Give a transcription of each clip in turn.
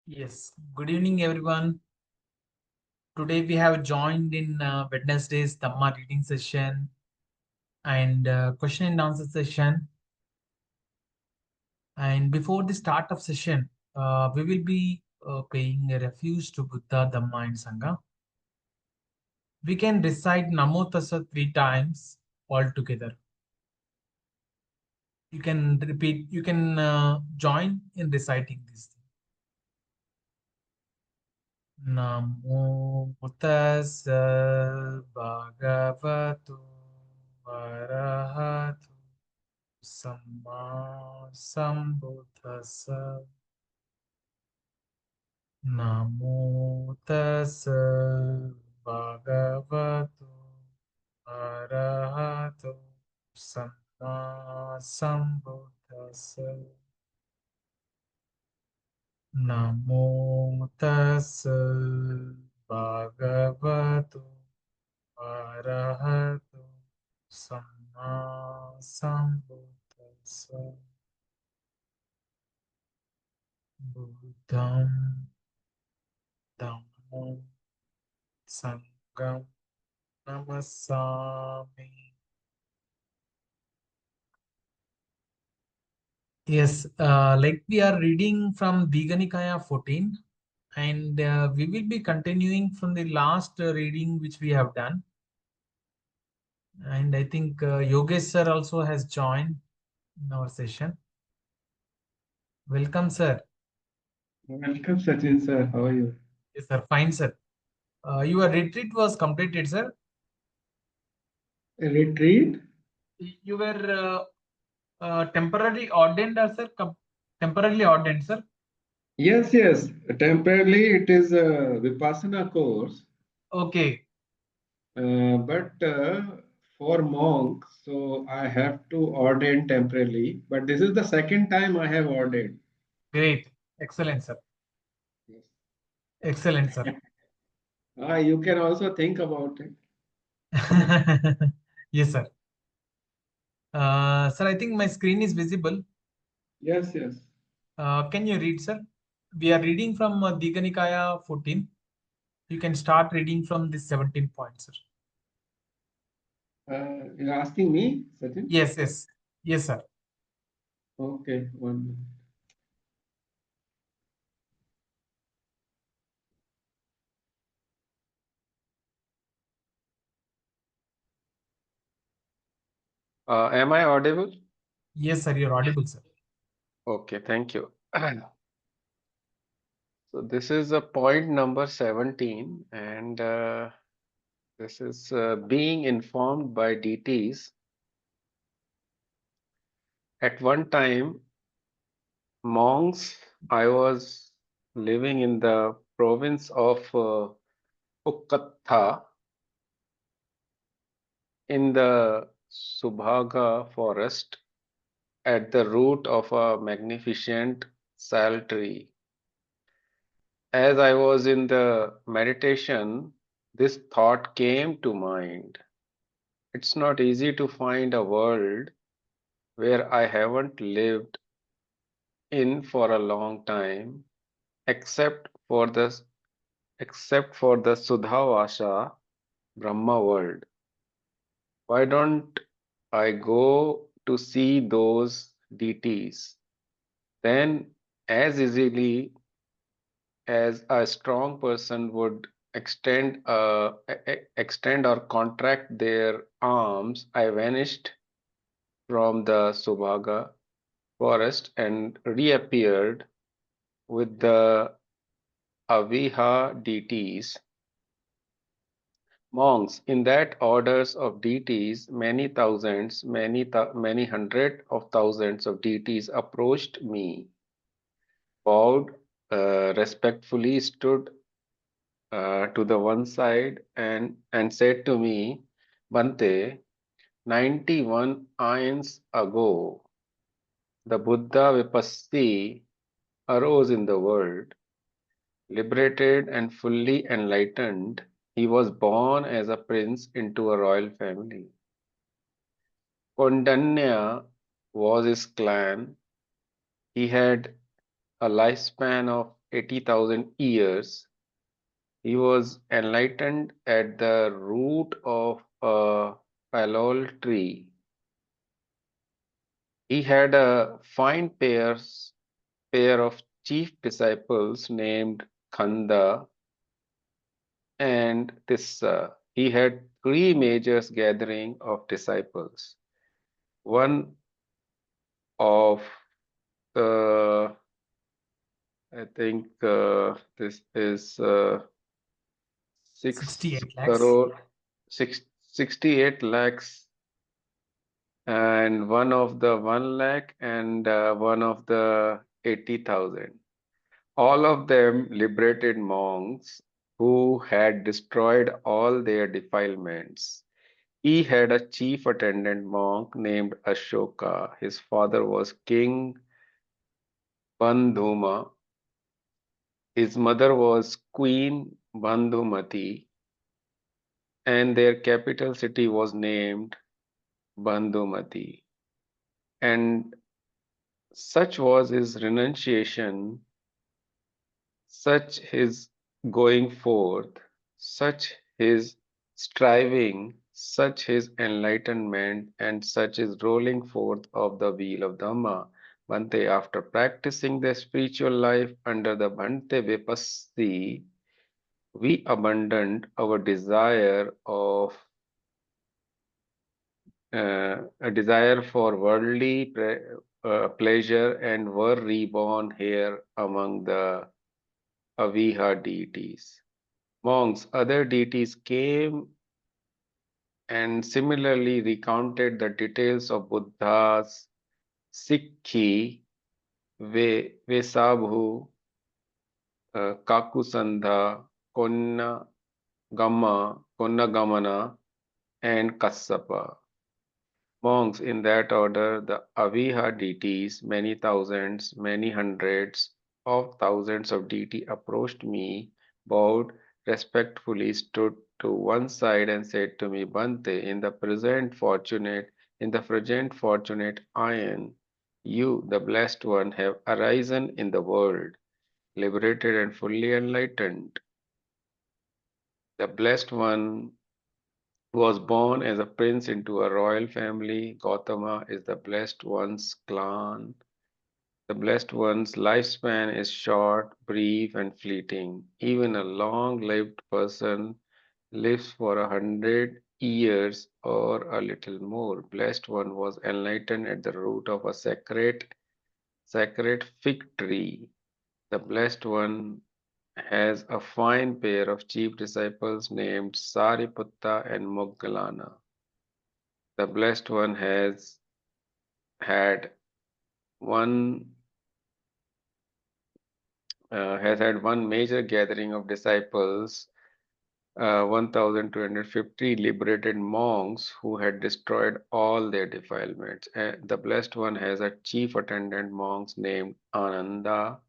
Yes, good evening, everyone. Today we have joined in Wednesday's Dhamma reading session and question and answer session. And before the start of session, we will be paying a refuge to Buddha, Dhamma, and Sangha. We can recite Namo Tassa 3 times all together. You can repeat, you can join in reciting this. Namo Tassa Bhagavato Arahato Samma Sambuddhassa. Namo Tassa Bhagavato Arahato Samma Sambuddhassa. Namo Tassa Bhagavato Arahato Samma Sambuddhassa. Buddham Dhammam Sangham Namasami. Yes, like we are reading from Dīgha Nikāya 14, and we will be continuing from the last reading which we have done. And I think Yogesh sir also has joined in our session. Welcome, sir. Welcome, Sachin sir. How are you? Yes, sir. Fine, sir. Your retreat was completed, sir. A retreat? You were temporarily ordained, sir. Temporarily ordained, sir. Yes, yes. Temporarily, it is a Vipassana course, Okay, but for monks, so I have to ordain temporarily. But this is the second time I have ordained. great. Excellent, sir. Yes. Excellent, sir. You can also think about it. Yes, sir. Sir, I think my screen is visible. Yes, yes. Can you read, sir? We are reading from Dīgha Nikāya 14. You can start reading from the 17 points, sir. You're asking me, Sachin? Yes, yes. Yes, sir. Okay, 1 minute. Am I audible? Yes, sir. You're audible, sir. Okay, thank you. So this is a point number 17, and this is being informed by deities. At one time, monks, I was living in the province of Ukkattha in the Subhaga forest at the root of a magnificent sal tree. As I was in the meditation, this thought came to mind. It's not easy to find a world where I haven't lived in for a long time, except for the Sudhavasa Brahma world. Why don't I go to see those deities? Then, as easily as a strong person would extend or contract their arms, I vanished from the Subhaga forest and reappeared with the Aviha deities. Monks, in that orders of deities, many thousands, many hundred of thousands of deities approached me, bowed, respectfully stood to the one side and said to me, Bante, 91 aeons ago, the Buddha Vipassī arose in the world. Liberated and fully enlightened, he was born as a prince into a royal family. Kondanya was his clan. He had a lifespan of 80,000 years. He was enlightened at the root of a palol tree. He had a fine pair of chief disciples named Khanda and Tissa. He had three major gatherings of disciples. One of the, I think this is 6 68 lakhs. crore, 68 lakhs, and one of the 1 lakh, and one of the 80,000. All of them liberated monks who had destroyed all their defilements. He had a chief attendant monk named Ashoka. His father was King Bandhuma. His mother was Queen Bandhumati, and their capital city was named Bandhumati. And such was his renunciation, such his going forth, such his striving, such his enlightenment, and such his rolling forth of the wheel of Dhamma. Bhante, after practicing the spiritual life under the Bhante Vipassī, we abandoned our desire of a desire for worldly pleasure and were reborn here among the Aviha deities. Monks, other deities came and similarly recounted the details of Buddha's Sikhī, Vessabhū, Kakusandha, Koṇāgamana, and Kassapa. Monks, in that order, the Aviha deities, many thousands, many hundreds of thousands of deities approached me, bowed respectfully, stood to one side, and said to me, Bhante, in the present fortunate ion, you, the blessed one, have arisen in the world, liberated and fully enlightened. The blessed one was born as a prince into a royal family. Gotama is the blessed one's clan. The blessed one's lifespan is short, brief, and fleeting. Even a long-lived person lives for 100 years or a little more. Blessed one was enlightened at the root of a sacred fig tree. The blessed one has a fine pair of chief disciples named Sariputta and Moggallana. The blessed one has had one major gathering of disciples, 1,250 liberated monks who had destroyed all their defilements. The blessed one has a chief attendant monk named Ananda.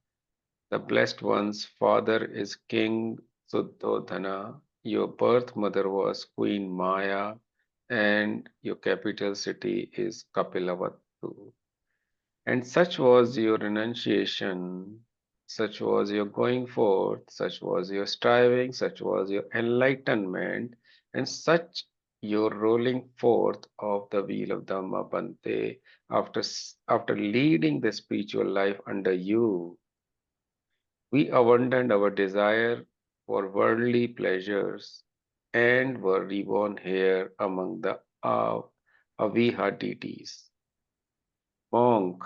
The blessed one's father is King Suddhodana. Your birth mother was Queen Maya, and your capital city is Kapilavattu. And such was your renunciation, such was your going forth, such was your striving, such was your enlightenment, and such your rolling forth of the wheel of Dhamma Bhante after leading the spiritual life under you. We abandoned our desire for worldly pleasures and were reborn here among the Aviha deities. Monk,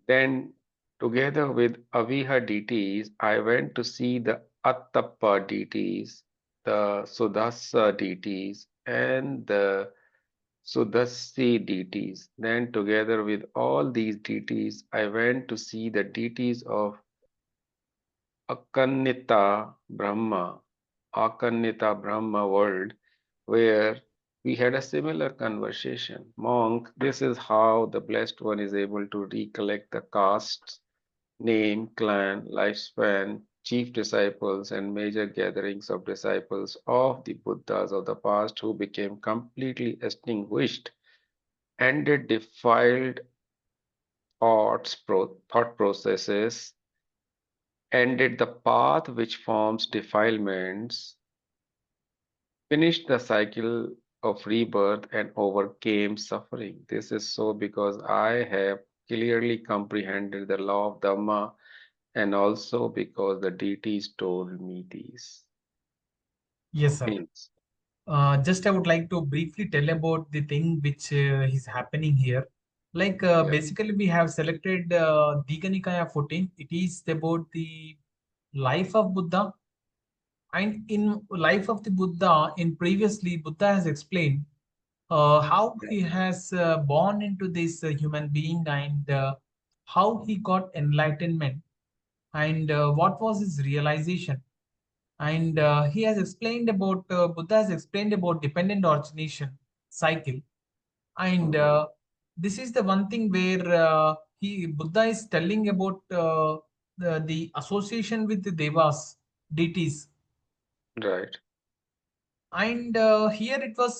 then together with Aviha deities, I went to see the Attappa deities, the Sudasa deities, and the Sudasi deities. Then together with all these deities, I went to see the deities of Akannita Brahma world, where we had a similar conversation. Monk, this is how the blessed one is able to recollect the castes, name, clan, lifespan, chief disciples, and major gatherings of disciples of the Buddhas of the past who became completely extinguished, ended, defiled, thought processes, ended the path which forms defilements, finished the cycle of rebirth, and overcame suffering. This is so because I have clearly comprehended the law of Dhamma, and also because the deities told me these Yes, sir. things. Just I would like to briefly tell about the thing which is happening here. Like Yeah, basically, we have selected Dīgha Nikāya 14. It is about the life of Buddha. And in life of the Buddha, in previously, Buddha has explained how yeah. he has born into this human being and how he got enlightenment and what was his realization. And he has explained about Buddha has explained about dependent origination cycle. And Mhm. this is the one thing where he Buddha is telling about the association with the devas, deities. Right. And here it was,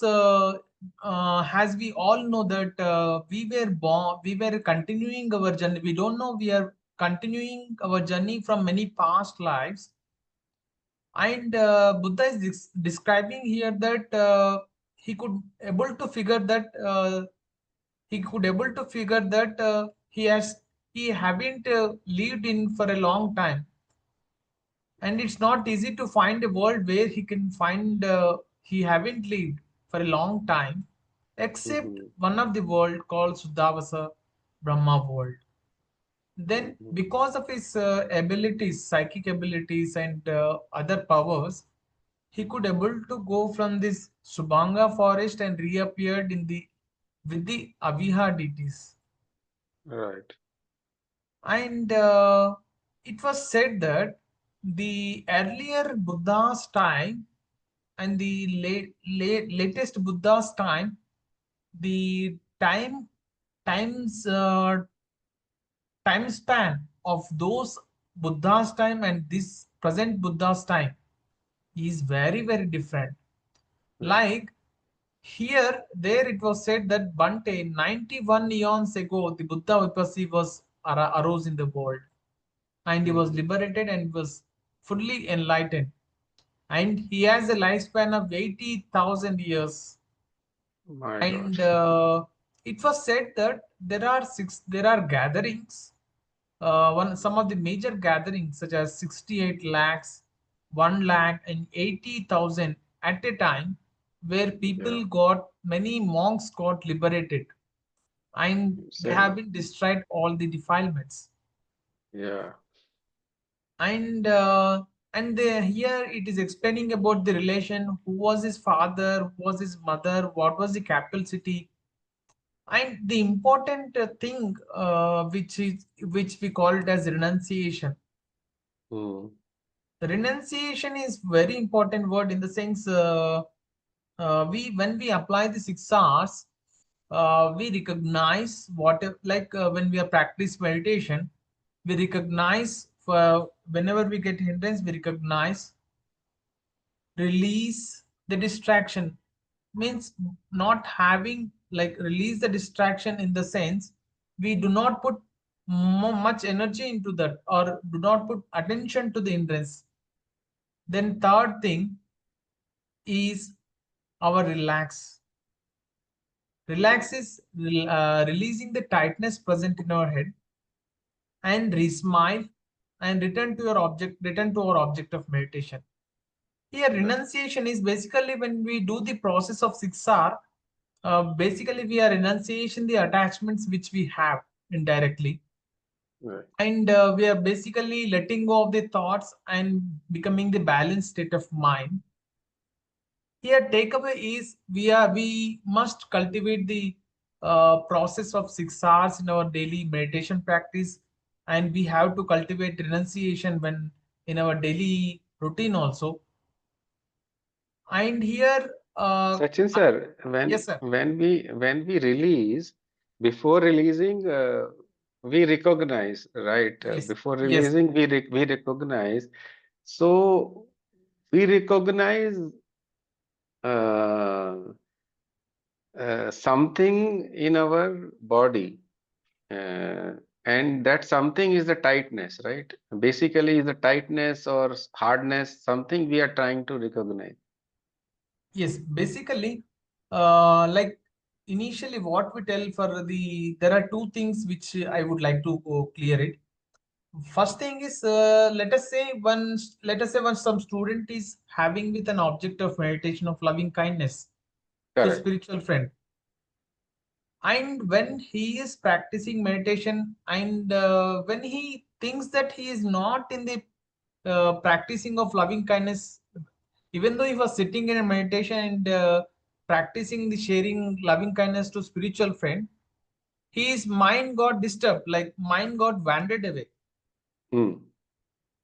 as we all know that we were continuing our journey. We don't know we are continuing our journey from many past lives. And Buddha is describing here that he could able to figure that he haven't lived in for a long time, and it's not easy to find a world where he can find he haven't lived for a long time, except Mhm. one of the world called Suddhavasa Brahma world. Then Mhm. because of his abilities, psychic abilities and other powers, he could able to go from this Subanga forest and reappeared in the with the Aviha deities. Right. And it was said that the earlier Buddha's time and the latest Buddha's time, the times time span of those Buddha's time and this present Buddha's time is very different. Right. Like here, there it was said that Bante, 91 eons ago, the Buddha Vipassī was arose in the world, and he was Mhm. liberated and was fully enlightened. And he has a lifespan of 80,000 years. My God. And it was said that there are gatherings, one some of the major gatherings such as 68 lakhs, 1 lakh and 80,000 at a time, where Yeah. many monks got liberated, and they have Same. been destroyed all the defilements. Yeah. And here it is explaining about the relation, who was his father, who was his mother, what was the capital city. And the important thing which we call it as renunciation. Mm. Renunciation is very important word in the sense, we when we apply the 6 hours, we recognize what like when we are practice meditation, we recognize for whenever we get hindrance, we recognize, release the distraction. Means not having, like, release the distraction in the sense we do not put much energy into that or do not put attention to the hindrance. Then third thing is our relax. Relax is releasing the tightness present in our head and re-smile and return to our object of meditation. Here, Right. renunciation is basically when we do the process of 6R, basically we are renunciation the attachments which we have indirectly. Right. And we are basically letting go of the thoughts and becoming the balanced state of mind. Here, takeaway is we must cultivate the process of 6 hours in our daily meditation practice, and we have to cultivate renunciation when in our daily routine also. And here, Sachin I- sir, yes, sir. when we release, before releasing, we recognize, right? Yes, Before yes, releasing, we recognize. So we recognize uh, something in our body. And that something is the tightness, right? Basically, is the tightness or hardness something we are trying to recognize. Yes, basically, like initially what we tell for there are two things which I would like to clear it. First thing is, let us say when some student is having with an object of meditation of loving kindness to Correct. spiritual friend, and when he is practicing meditation, and when he thinks that he is not in the practicing of loving kindness, even though he was sitting in a meditation and practicing the sharing loving kindness to spiritual friend, his mind got disturbed, like mind got wandered away. Hmm.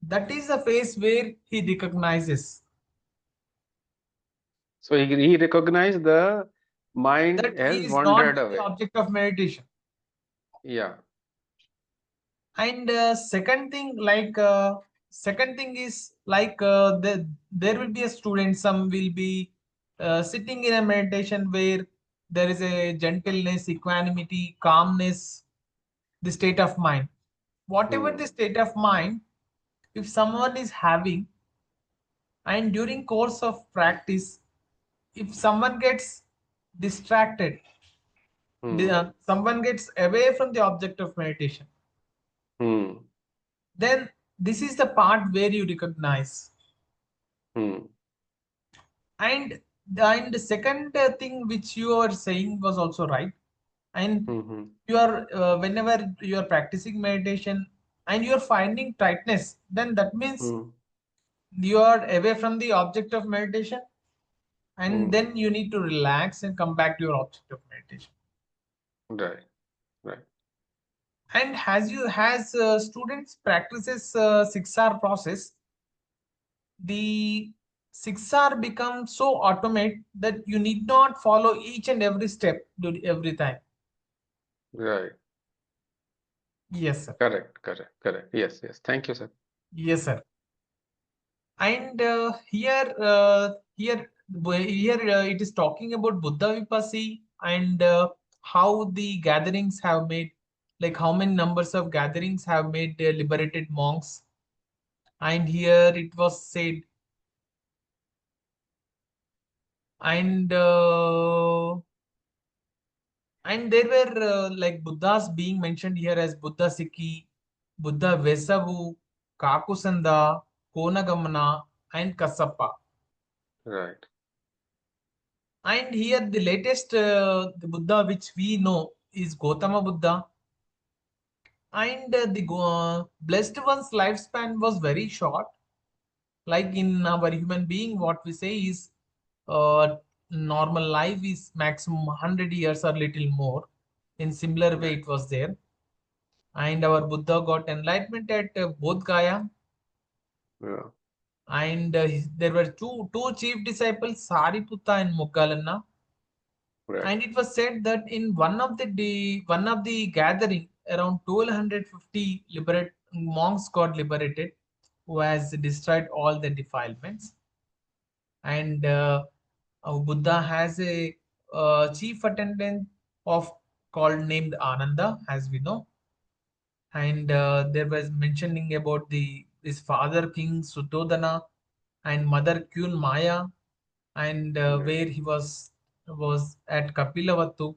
That is the phase where he recognizes So he recognized the mind that he has is not wandered in the away. object of meditation. Yeah. And second thing is like there will be a student, some will be sitting in a meditation where there is a gentleness, equanimity, calmness, the state of mind. Whatever Hmm. the state of mind, if someone is having, and during course of practice, if someone gets distracted, Hmm. someone gets away from the object of meditation, Hmm. then this is the part where you recognize. Hmm. And the second thing which you are saying was also right. And Hmm. Hmm. you are whenever you are practicing meditation and you are finding tightness, then that means Hmm. you are away from the object of meditation, and Hmm. then you need to relax and come back to your object of meditation. Right. Right. And as students practices 6R process, the 6R becomes so automate that you need not follow each and every step every time. Right. Yes, sir. Correct. Correct. Correct. Yes. Yes. Thank you, sir. Yes, sir. And here it is talking about Buddha Vipassī, and how the gatherings have made, like how many numbers of gatherings have made liberated monks. And here it was said, and there were like Buddhas being mentioned here as Buddha Sikhī, Buddha Vessabhū, Kakusandha, Koṇāgamana, and Kassapa. Right. And here the latest the Buddha which we know is Gotama Buddha. And the blessed one's lifespan was very short. Like in our human being, what we say is normal life is maximum 100 years or little more. In similar way, Right. it was there. And our Buddha got enlightenment at Bodh Gaya. Yeah. And there were two chief disciples, Sariputta and Moggallana. Right. And it was said that in one of the gathering, around 1250 liberate monks got liberated, who has destroyed all the defilements. And Buddha has a chief attendant of called named Ananda, as we know. And there was mentioning about the his father King Suddhodana and mother Queen Maya, and Right. where he was at Kapilavatu.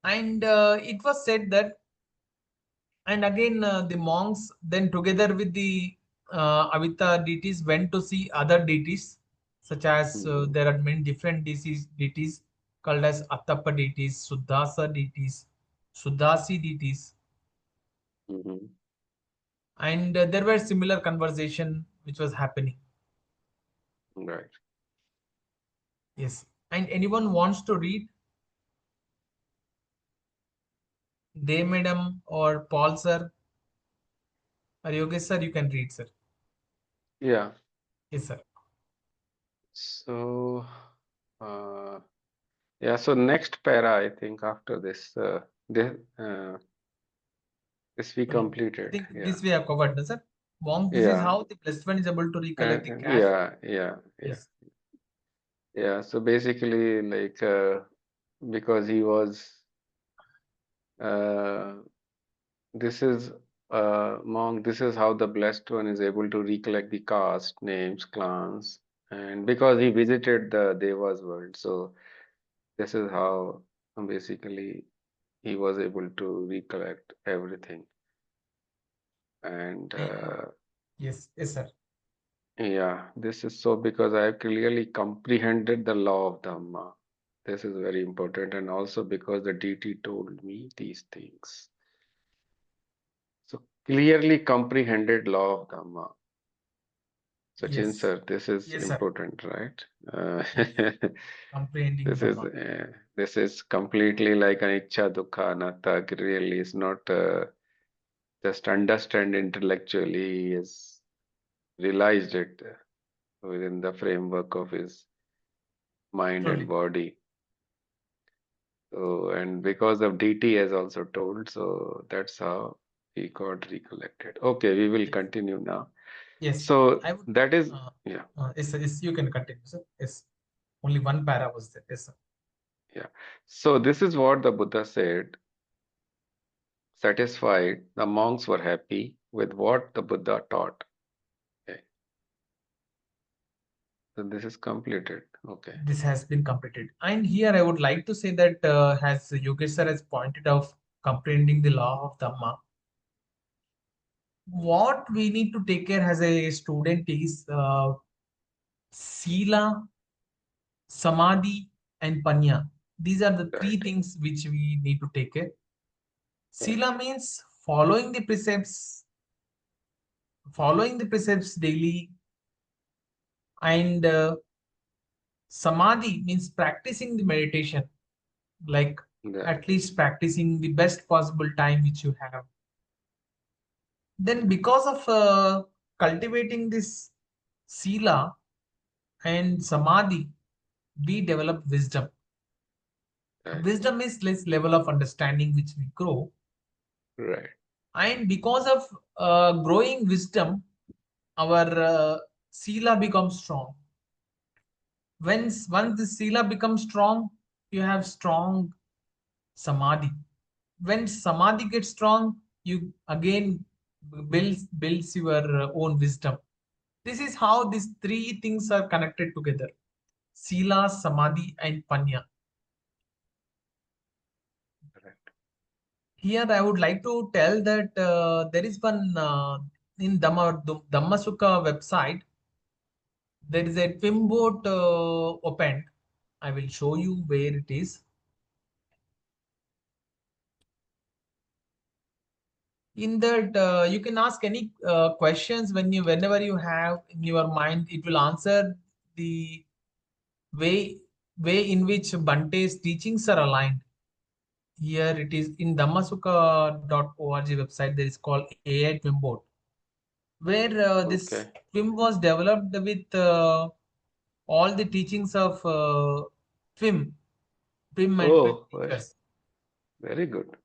And it was said that, and again the monks then together with the Avita deities went to see other deities, such as Hmm. there are many different deities called as Attappa deities, Suddhasa deities, Suddhasi deities. Hmm. And there were similar conversation which was happening. Right. Yes. And anyone wants to read, they madam or Paul sir or Yogesh sir, you can read, sir. Yeah. Yes, sir. So, uh, yeah. So next para, I think after this we I completed. think Yeah. this we have covered, no, sir. Mom, this is Yeah. how the blessed one is able to recollect the cash. Yeah. Yeah. Yeah. Yes. Yeah. So basically, like, because he was This is monk. This is how the blessed one is able to recollect the caste, names, clans, and because he visited the Devas world, so this is how basically he was able to recollect everything. And Yes, yes, sir. yeah, this is so because I have clearly comprehended the law of Dhamma. This is very important, and also because the deity told me these things. So clearly comprehended law of Dhamma. Sachin Yes, sir, this is yes, sir. important, right? Yes. Comprehending This is Dhamma. this is completely like anicca, dukkha, anatta. Really, it's not just understand intellectually. He has realized it within the framework of his mind and Truly. body. So, and because of DT has also told, so that's how he got recollected. Okay, we will Yes. continue now. Yes. So I would. that is, Uh, yeah, yes, sir. Yes, you can continue, sir. Yes. Only one para was there. Yes, sir. yeah. So this is what the Buddha said. Satisfied, the monks were happy with what the Buddha taught. Okay. So this is completed. Okay. This has been completed. And here I would like to say that, as Yogesh sir has pointed out, comprehending the law of Dhamma, what we need to take care as a student is Sila, Samadhi, and Panya. These are the three Right. things which we need to take care. Right. Sila means following the precepts daily, and Samadhi means practicing the meditation, like Right. at least practicing the best possible time which you have. Then, because of cultivating this Sila and Samadhi, we develop wisdom. Right. Wisdom is this level of understanding which we grow, Right. and because of growing wisdom, our Sila becomes strong. Once the Sila becomes strong, you have strong Samadhi. When Samadhi gets strong, you again builds your own wisdom. This is how these three things are connected together: Sila, Samadhi, and Panya. Correct. Here, I would like to tell that there is one in Dhamma Sukha website. There is a film boat opened. I will show you where it is. In that, you can ask any questions whenever you have in your mind. It will answer the way in which Bante's teachings are aligned. Here it is in Dhammasukha.org website. There is called AI Twimboat, where this Okay. Twim was developed with all the teachings of Twim and Twim Oh, teachers. very good.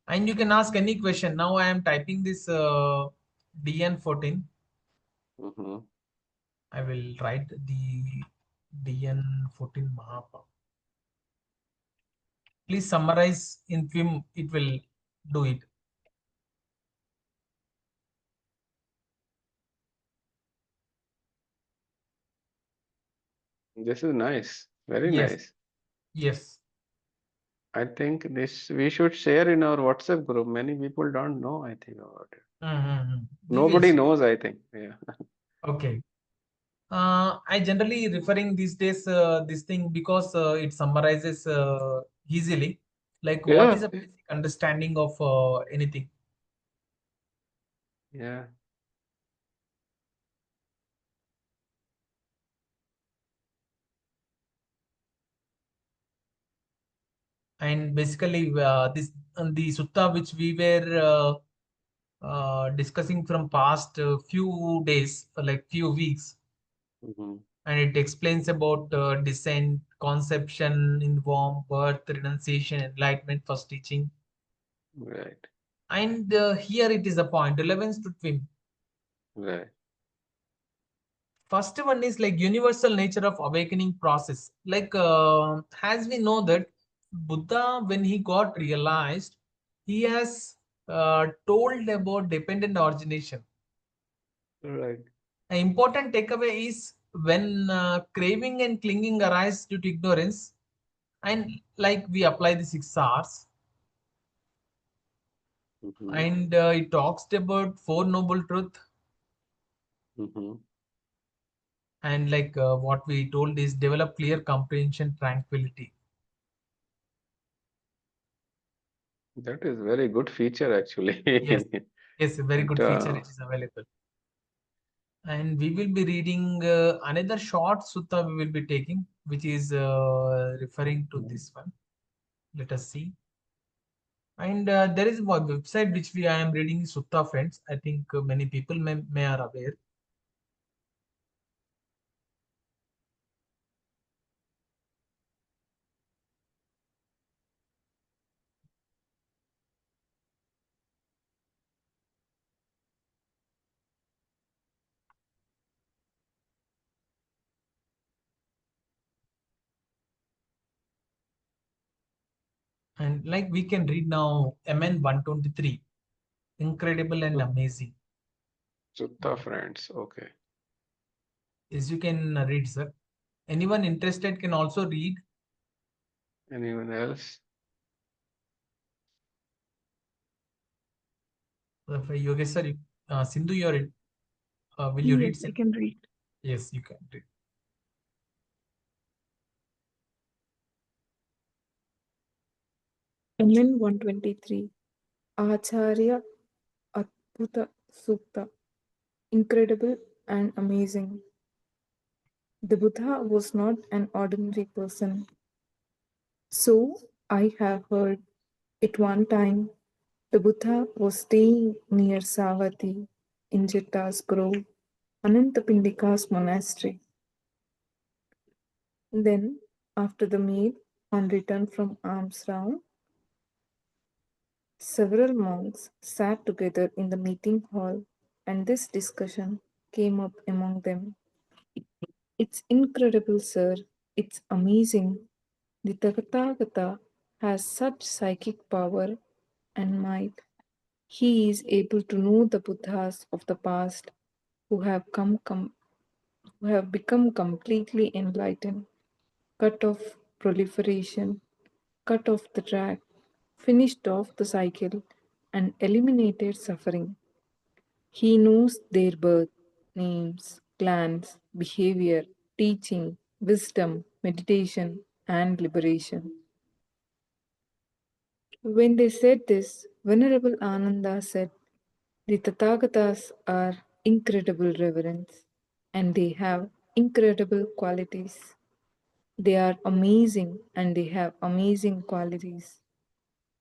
And you can ask any question. Now I am typing this DN14. Mm-hmm. I will write the DN14 Mahāpadāna. Please summarize in Twim. It will do it. This is nice. Very Yes. nice. Yes. I think this we should share in our WhatsApp group. Many people don't know, I think, about it. We will Nobody share. knows, I think. Yeah. Okay. I generally referring these days this thing because it summarizes easily, like what is Yeah. a basic understanding of anything. Yeah. And basically, this the sutta which we were discussing from past few days, like few weeks, Mm-hmm. and it explains about descent, conception, inform, birth, renunciation, enlightenment, first teaching. Right. And here it is a point, relevance to twin. Right. First one is like universal nature of awakening process. Like as we know that Buddha, when he got realized, he has told about dependent origination. Right. An important takeaway is when craving and clinging arise due to ignorance, and like we apply the 6 R's, Mm-hmm. and it talks about four noble truth, Mm-hmm. and like what we told is develop clear comprehension, tranquility. That is very good feature actually. Yes, yes, a very And good feature which is available. And we will be reading another short sutta we will be taking, which is referring to this one. Let us see. And there is one website which I am reading Sutta Friends. I think many people may are aware. And like we can read now MN 123, incredible and amazing. Sutta friends. Okay. Yes, you can read, sir. Anyone interested can also read. Anyone else? Yogesh sir, Sindhu, will you read? Yes, I can read. Yes, you can read. MN 123. Acchariya-abbhūta Sutta. Incredible and amazing. The Buddha was not an ordinary person. So I have heard. At one time, the Buddha was staying near Savatthi in Jetta's grove, Anantapindika's monastery. Then, after the meal, on return from alms round, several monks sat together in the meeting hall, and this discussion came up among them. It's incredible, sir. It's amazing. The Tathagata has such psychic power and might. He is able to know the Buddhas of the past who who have become completely enlightened, cut off proliferation, cut off the track, finished off the cycle, and eliminated suffering. He knows their birth, names, clans, behavior, teaching, wisdom, meditation, and liberation. When they said this, Venerable Ananda said, the Tathagatas are incredible reverence and they have incredible qualities. They are amazing and they have amazing qualities.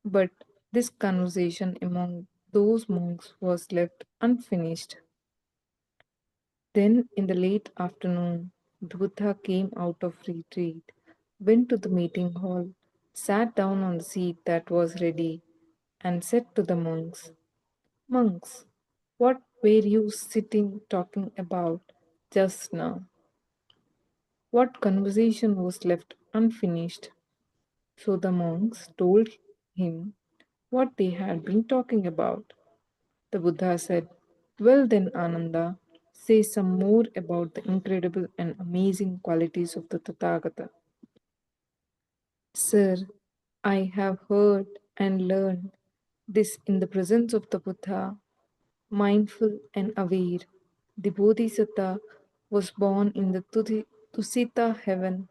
But this conversation among those monks was left unfinished. Then, in the late afternoon, the Buddha came out of retreat, went to the meeting hall, sat down on the seat that was ready, and said to the monks, Monks, what were you sitting talking about just now? What conversation was left unfinished? So the monks told him what they had been talking about. The Buddha said, Well then, Ananda, say some more about the incredible and amazing qualities of the Tathagata. Sir, I have heard and learned this in the presence of the Buddha, mindful and aware. The Bodhisatta was born in the Tusita heaven.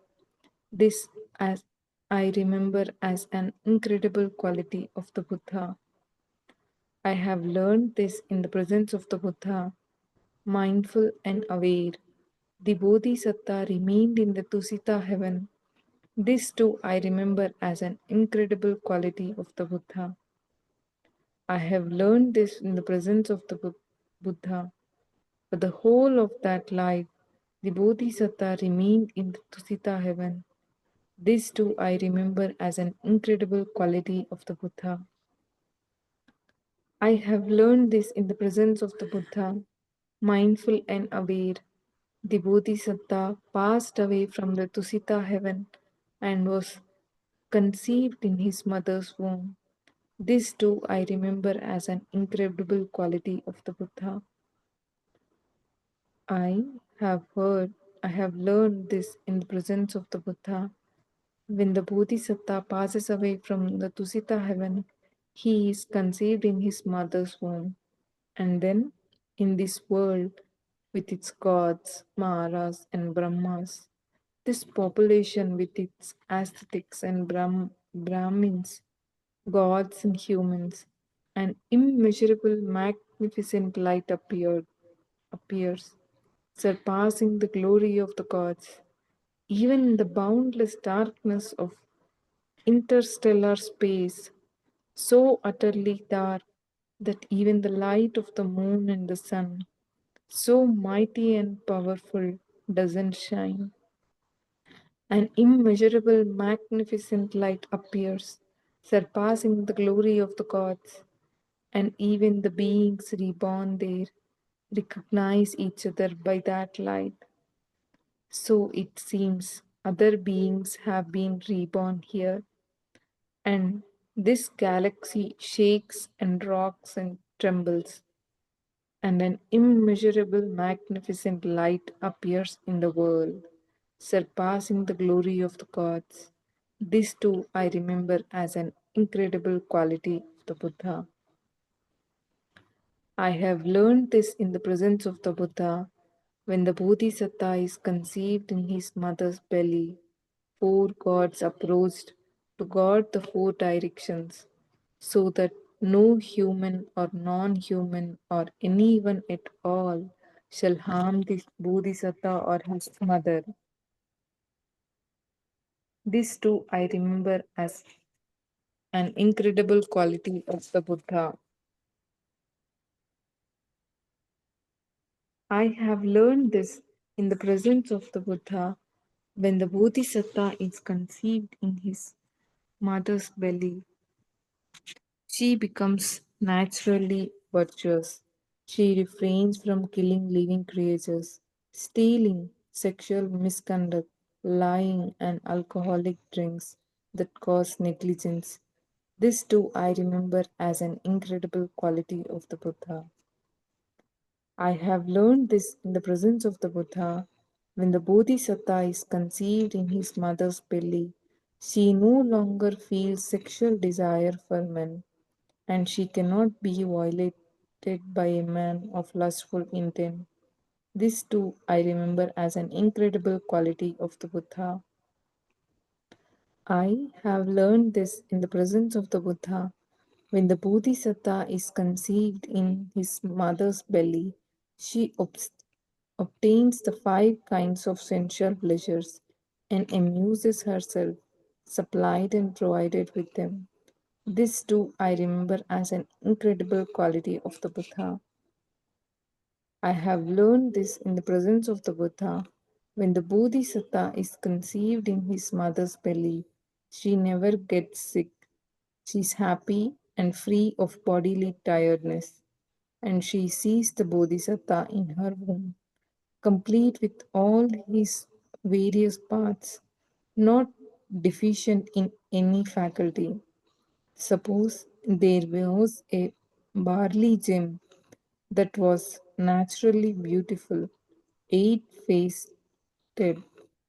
This, as I remember, as an incredible quality of the Buddha. I have learned this in the presence of the Buddha, mindful and aware. The Bodhisatta remained in the Tusita heaven. This too I remember as an incredible quality of the Buddha. I have learned this in the presence of the Buddha. For the whole of that life, the Bodhisatta remained in the Tusita heaven. This too I remember as an incredible quality of the Buddha. I have learned this in the presence of the Buddha, mindful and aware. The Bodhisatta passed away from the Tusita heaven and was conceived in his mother's womb. This too I remember as an incredible quality of the Buddha. I have heard, I have learned this in the presence of the Buddha. When the Bodhisatta passes away from the Tusita heaven, he is conceived in his mother's womb. And then, in this world, with its gods, Maharas, and Brahmas, this population with its ascetics and Brahmins, gods and humans, an immeasurable, magnificent light appears, surpassing the glory of the gods. Even in the boundless darkness of interstellar space, so utterly dark that even the light of the moon and the sun, so mighty and powerful, doesn't shine. An immeasurable, magnificent light appears, surpassing the glory of the gods, and even the beings reborn there recognize each other by that light. So it seems other beings have been reborn here, and this galaxy shakes and rocks and trembles, and an immeasurable, magnificent light appears in the world, surpassing the glory of the gods. This too I remember as an incredible quality of the Buddha. I have learned this in the presence of the Buddha. When the Bodhisatta is conceived in his mother's belly, four gods approached to guard the four directions, so that no human or non human or anyone at all shall harm this Bodhisatta or his mother. This too I remember as an incredible quality of the Buddha. I have learned this in the presence of the Buddha. When the Bodhisatta is conceived in his mother's belly, she becomes naturally virtuous. She refrains from killing living creatures, stealing, sexual misconduct, lying, and alcoholic drinks that cause negligence. This too I remember as an incredible quality of the Buddha. I have learned this in the presence of the Buddha. When the Bodhisatta is conceived in his mother's belly, she no longer feels sexual desire for men, and she cannot be violated by a man of lustful intent. This too I remember as an incredible quality of the Buddha. I have learned this in the presence of the Buddha. When the Bodhisatta is conceived in his mother's belly, she obtains the five kinds of sensual pleasures and amuses herself, supplied and provided with them. This too I remember as an incredible quality of the Buddha. I have learned this in the presence of the Buddha. When the Bodhisatta is conceived in his mother's belly, she never gets sick. She is happy and free of bodily tiredness, and she sees the Bodhisatta in her womb, complete with all his various parts, not deficient in any faculty. Suppose there was a barley gem that was naturally beautiful, eight faced,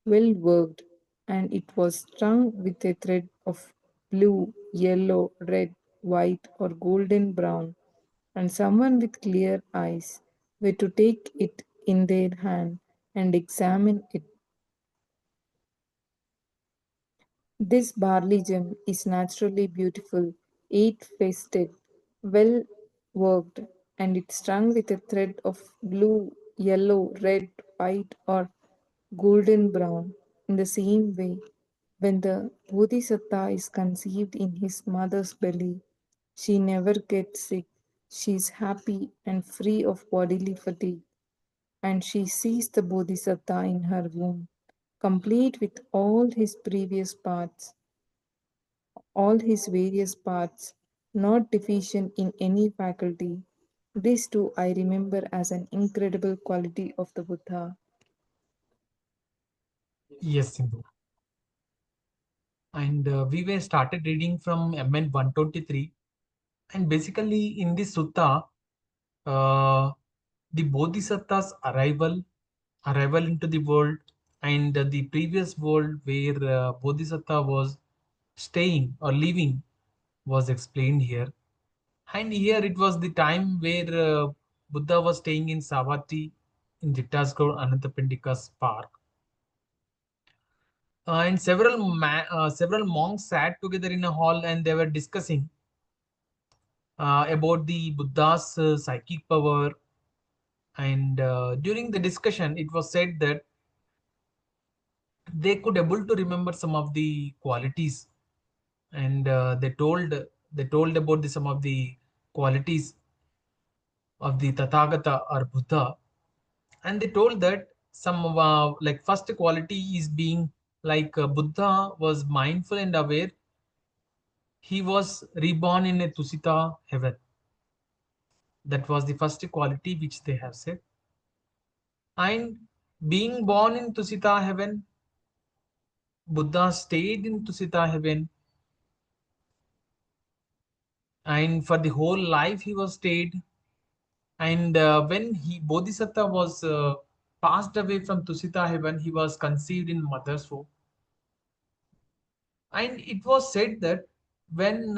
well worked, and it was strung with a thread of blue, yellow, red, white, or golden brown, and someone with clear eyes were to take it in their hand and examine it. This barley gem is naturally beautiful, eight-faced, well worked, and it's strung with a thread of blue, yellow, red, white, or golden brown. In the same way, when the Bodhisatta is conceived in his mother's belly, she never gets sick. She is happy and free of bodily fatigue, and she sees the Bodhisatta in her womb, complete with all his various parts, not deficient in any faculty. This too I remember as an incredible quality of the Buddha. Yes, Sindhu. And we were started reading from MN 123. And basically, in this sutta, the Bodhisatta's arrival into the world, and the previous world where Bodhisatta was staying or living was explained here. And here it was the time where Buddha was staying in Savatthi in Jittasgarh Anantapindika's park. And several monks sat together in a hall and they were discussing about the Buddha's psychic power. And during the discussion, it was said that they could able to remember some of the qualities, and they told about some of the qualities of the Tathagata or Buddha, and they told that some like first quality is being like Buddha was mindful and aware. He was reborn in a Tusita heaven. That was the first quality which they have said. And being born in Tusita heaven, Buddha stayed in Tusita heaven, and for the whole life he was stayed. And when he Bodhisatta was passed away from Tusita heaven, he was conceived in mother's womb. And it was said that when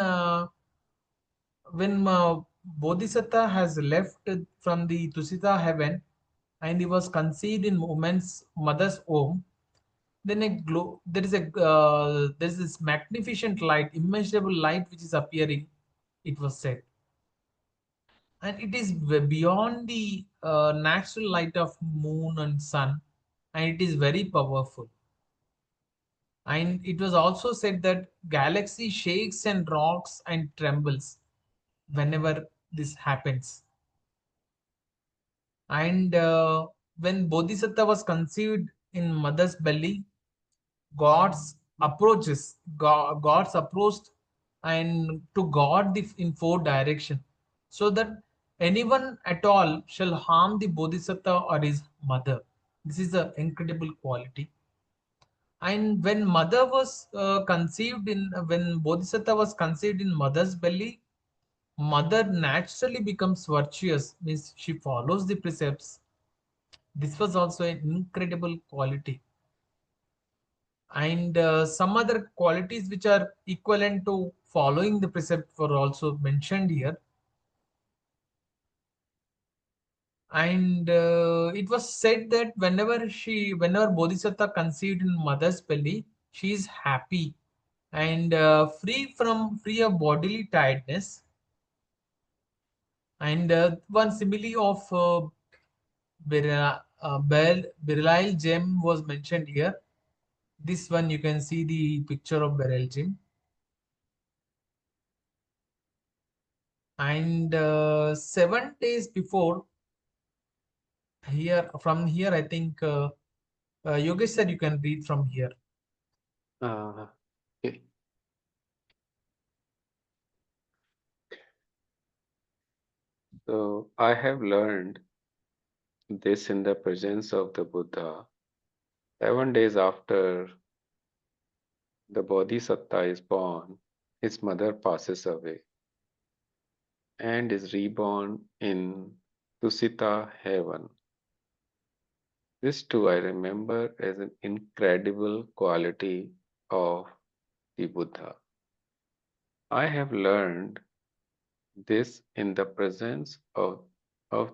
Bodhisatta has left from the Tusita heaven and he was conceived in woman's mother's womb, then there is this magnificent light, immeasurable light which is appearing. It was said, and it is beyond the natural light of moon and sun, and it is very powerful. And it was also said that galaxy shakes and rocks and trembles whenever this happens. And when Bodhisatta was conceived in mother's belly, gods approached and to God in four direction, so that anyone at all shall harm the Bodhisatta or his mother. This is an incredible quality. And when Bodhisatta was conceived in mother's belly, mother naturally becomes virtuous, means she follows the precepts. This was also an incredible quality. And some other qualities which are equivalent to following the precept were also mentioned here. And it was said that whenever Bodhisatta conceived in mother's belly, she is happy and free of bodily tiredness. And one simile of beryl gem was mentioned here. This one you can see the picture of beryl gem. And 7 days before, from here I think Yogesh sir, you can read from here. Okay. So I have learned this in the presence of the Buddha. 7 days after the Bodhisatta is born, his mother passes away and is reborn in Tusita heaven. This too I remember as an incredible quality of the Buddha. I have learned this in the presence of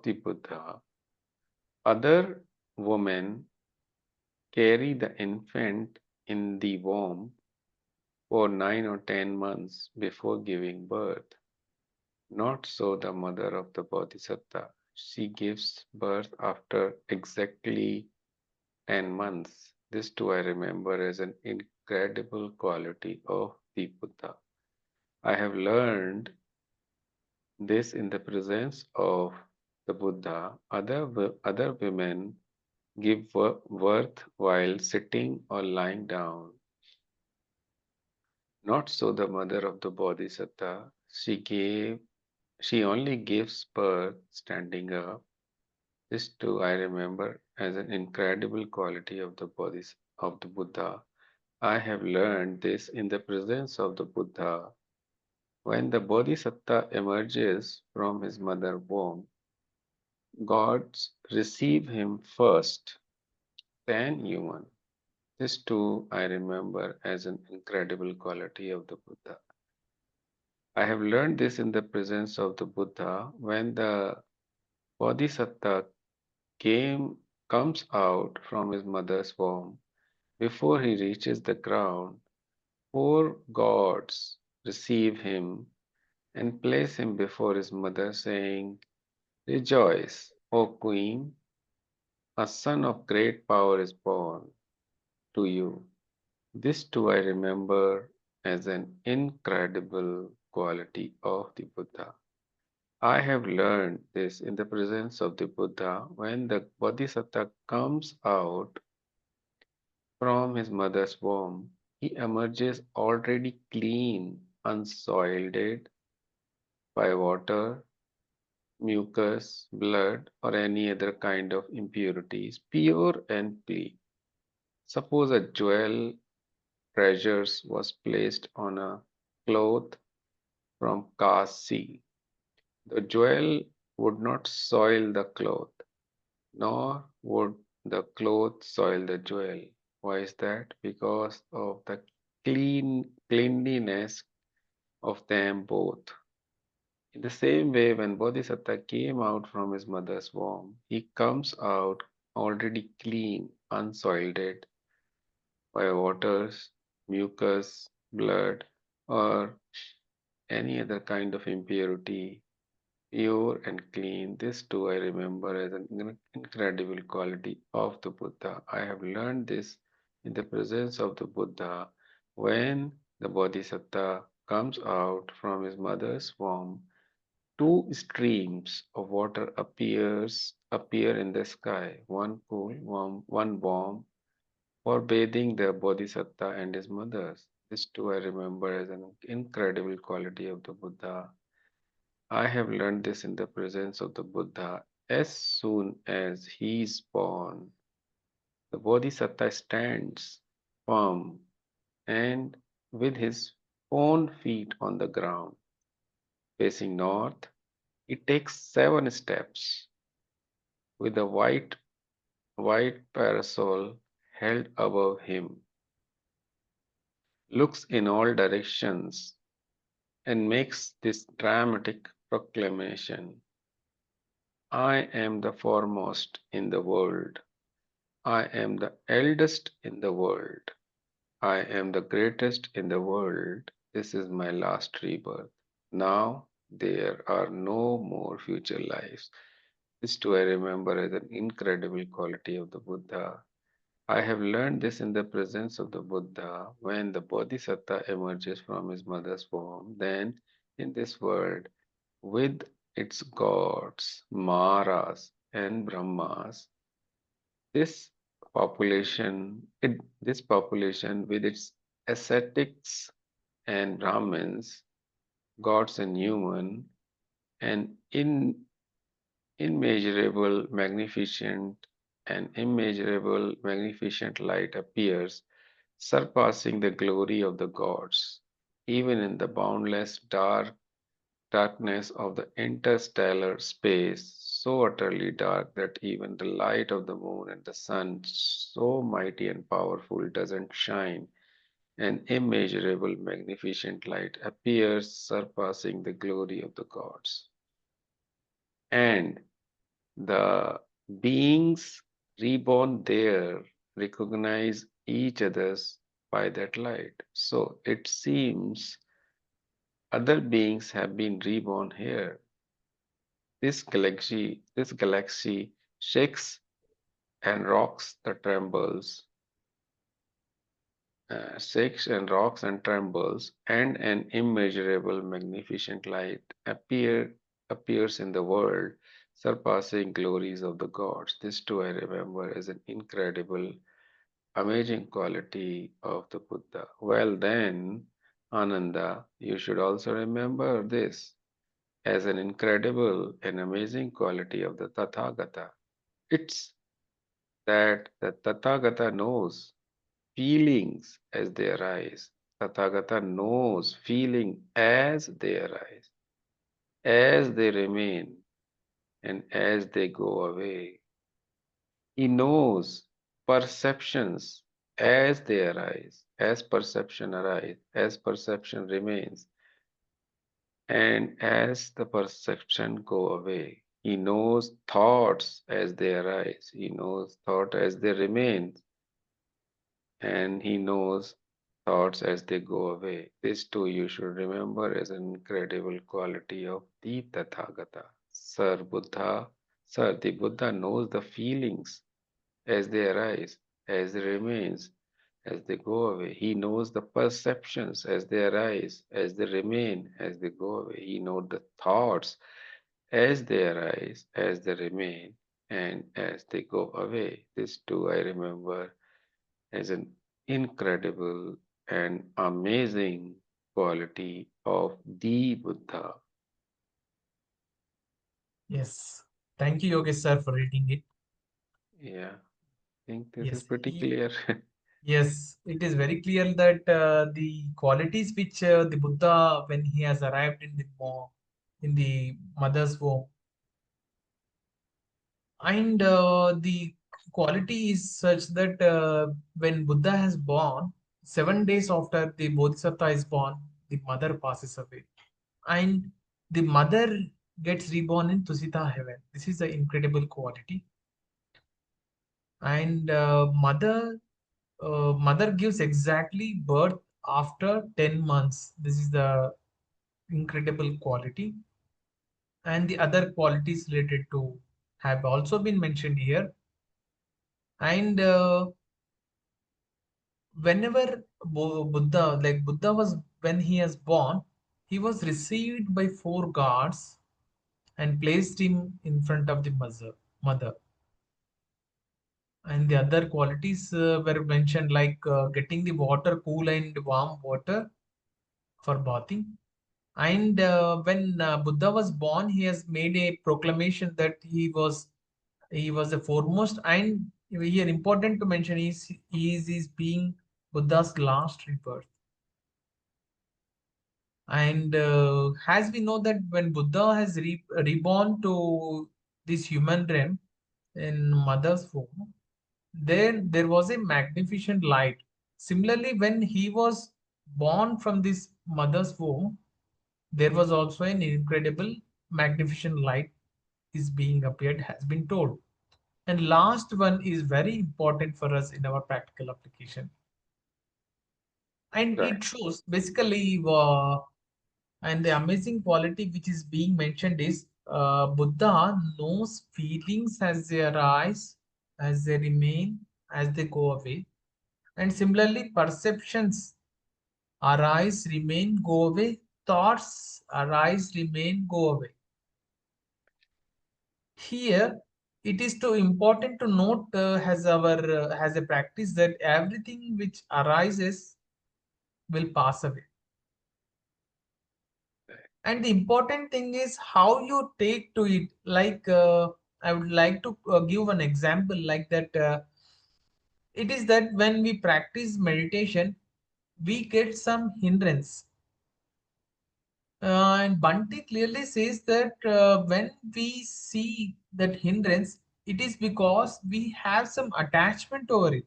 the Buddha. Other women carry the infant in the womb for 9 or 10 months before giving birth. Not so the mother of the Bodhisatta. She gives birth after exactly 10 months. This too I remember as an incredible quality of the Buddha. I have learned this in the presence of the Buddha. Other women give birth while sitting or lying down. Not so the mother of the Bodhisatta. She only gives birth standing up. This too I remember as an incredible quality of of the Buddha. I have learned this in the presence of the Buddha. When the Bodhisatta emerges from his mother womb, gods receive him first, then human. This too I remember as an incredible quality of the Buddha. I have learned this in the presence of the Buddha when the Bodhisatta comes out from his mother's womb. Before he reaches the ground, four gods receive him and place him before his mother, saying, "Rejoice, O Queen, a son of great power is born to you." This too I remember as an incredible quality of the Buddha. I have learned this in the presence of the Buddha when the Bodhisatta comes out from his mother's womb. He emerges already clean, unsoiled by water, mucus, blood, or any other kind of impurities, pure and clean. Suppose a jewel treasures was placed on a cloth from Kasi. The jewel would not soil the cloth, nor would the cloth soil the jewel. Why is that? Because of the cleanliness of them both. In the same way, when Bodhisatta came out from his mother's womb, he comes out already clean, unsoiled by waters, mucus, blood, or any other kind of impurity, pure and clean. This too I remember as an incredible quality of the Buddha. I have learned this in the presence of the Buddha when the Bodhisatta comes out from his mother's womb. Two streams of water appear in the sky, one cool, one warm, for bathing the Bodhisatta and his mothers. This too I remember as an incredible quality of the Buddha. I have learned this in the presence of the Buddha. As soon as he is born, the Bodhisatta stands firm and with his own feet on the ground, facing north. He takes 7 steps with a white parasol held above him, looks in all directions, and makes this dramatic proclamation: "I am the foremost in the world. I am the eldest in the world. I am the greatest in the world. This is my last rebirth. Now there are no more future lives." This too I remember as an incredible quality of the Buddha. I have learned this in the presence of the Buddha when the Bodhisatta emerges from his mother's womb. Then, in this world, with its gods, Maras, and Brahmas, this this population with its ascetics and Brahmins, gods and human, and immeasurable, magnificent light appears, surpassing the glory of the gods, even in the boundless darkness of the interstellar space, so utterly dark that even the light of the moon and the sun, so mighty and powerful, doesn't shine. An immeasurable, magnificent light appears, surpassing the glory of the gods. And the beings reborn there recognize each other's by that light. So it seems other beings have been reborn here. This galaxy shakes and rocks the trembles, shakes and rocks and trembles, and an immeasurable, magnificent light appears in the world, surpassing glories of the gods. This too I remember as an incredible, amazing quality of the Buddha. Well then, Ananda, you should also remember this as an incredible and amazing quality of the Tathagata. It's that the Tathagata knows feelings as they arise. Tathagata knows feeling as they arise, as they remain, and as they go away. He knows perceptions as they arise, as perception arise, as perception remains, and as the perception go away. He knows thoughts as they arise. He knows thought as they remain, and he knows thoughts as they go away. This too you should remember as an incredible quality of the Tathagata. Sir Buddha, Sir, the Buddha knows the feelings as they arise, as they remains, as they go away. He knows the perceptions as they arise, as they remain, as they go away. He knows the thoughts as they arise, as they remain, and as they go away. This too I remember as an incredible and amazing quality of the Buddha. Yes. Thank you, Yogesh sir, for reading it. Yeah, I think this is Yes. pretty clear. Yes, it is very clear that the qualities which the Buddha, when he has arrived in the mother's womb, and the quality is such that when Buddha has born, 7 days after the Bodhisatta is born, the mother passes away, and the mother gets reborn in Tusita heaven. This is an incredible quality, and mother gives exactly birth after 10 months. This is the incredible quality. And the other qualities related to have also been mentioned here. And whenever Buddha, like Buddha was, when he was born, he was received by 4 guards and placed him in front of the mother. And the other qualities were mentioned, like getting the water, cool and warm water for bathing. And when Buddha was born, he has made a proclamation that he was the foremost. And here important to mention is he is being Buddha's last rebirth. And as we know that when Buddha has reborn to this human realm in mother's womb, then there was a magnificent light. Similarly, when he was born from this mother's womb, there was also an incredible magnificent light is being appeared, has been told. And last one is very important for us in our practical application. And Right. it shows basically, and the amazing quality which is being mentioned is Buddha knows feelings as they arise, as they remain, as they go away. And similarly, perceptions arise, remain, go away. Thoughts arise, remain, go away. Here, it is too important to note as a practice that everything which arises will pass away. And the important thing is how you take to it. Like I would like to give an example like that. It is that when we practice meditation, we get some hindrance. And Bhante clearly says that when we see that hindrance, it is because we have some attachment over it.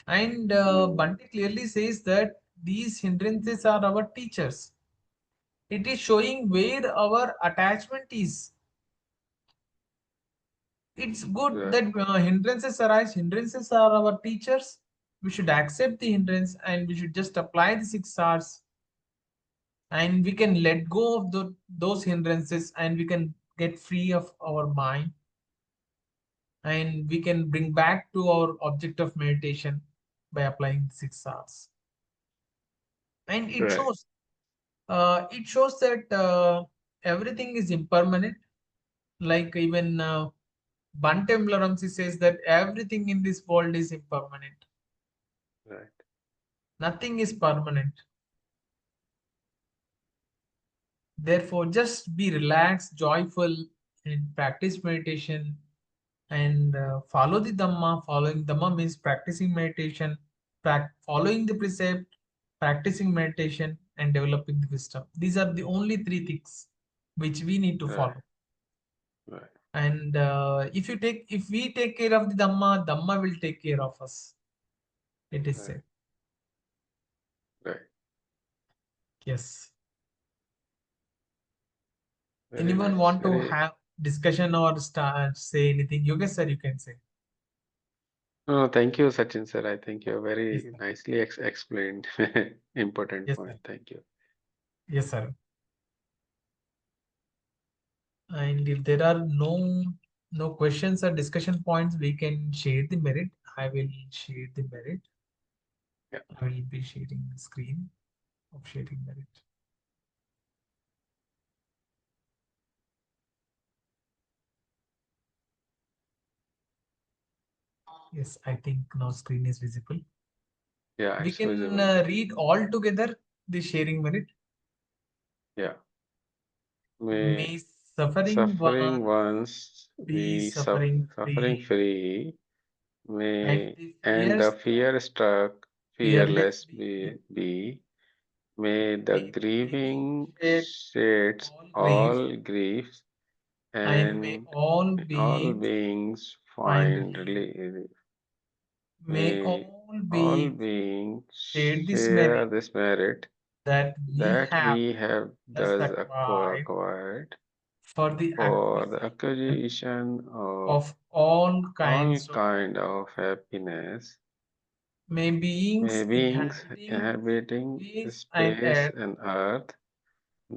And Bhante clearly says that these hindrances are our teachers. It is showing where our attachment is. It's good Right. that hindrances arise. Hindrances are our teachers. We should accept the hindrance and we should just apply the 6 hours, and we can let go of those hindrances, and we can get free of our mind, and we can bring back to our object of meditation by applying 6 hours. And Right. it shows that everything is impermanent. Like even Bhante Ramsi says that everything in this world is impermanent. Right. Nothing is permanent. Therefore, just be relaxed, joyful, and practice meditation, and follow the Dhamma. Following Dhamma means practicing meditation, following the precept, practicing meditation, and developing the wisdom. These are the only three things which we need to follow. Right. And if we take care of the Dhamma, Dhamma will take care of us. It is said. Right. Yes. Very Anyone nice. want to Very... have discussion or say anything? Yogesh sir, you can say. No, thank you, Sachin sir. I think you very Yes, sir. nicely explained. Important Yes, point. sir. Thank you. Yes, sir. And if there are no questions or discussion points, we can share the merit. I will share the merit. Yeah. I will be sharing the screen of sharing merit. Yes, I think now screen is visible. Yeah, We it's can visible. read all together the sharing merit. Yeah. May suffering Suffering ones ones be be suffering suffering free, free, and may the and the fear-struck fear-struck fearless fearless be. be, may the May the grieving grieving shed shades all grief, all griefs, and may and all all beings beings find find relief. relief. May May all all beings beings share this share merit this merit that we that have we have thus thus acquired acquired for the for the acquisition acquisition of of all all kinds of kind of happiness. may May beings beings inhabiting inhabiting space and space earth, and earth,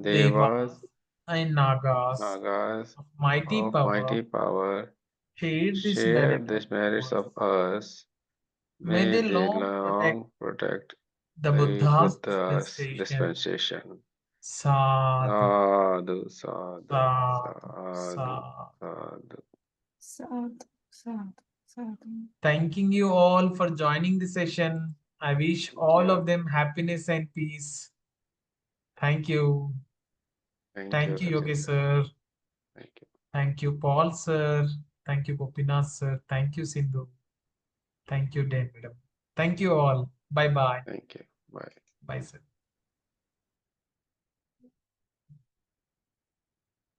devas devas, and nagas nagas of mighty of power mighty power, share this share merit these of merits us. of us. May May they they long protect long protect the the Buddha's Buddha's dispensation. dispensation. Sadhu, Sadhu, sadhu, sadhu, sadhu, sadhu. sadhu. Sadhu, sadhu, sadhu. Thanking you all for joining the session. I wish all of them happiness and peace. Thank you. Thank you, Thank you, Sachin Yogesh sir. sir. Thank you. Thank you, Paul sir. Thank you, Gopinath sir. Thank you, Sindhu. Thank you, Dan madam. Thank you all. Bye bye. Thank you. Bye. Bye, sir.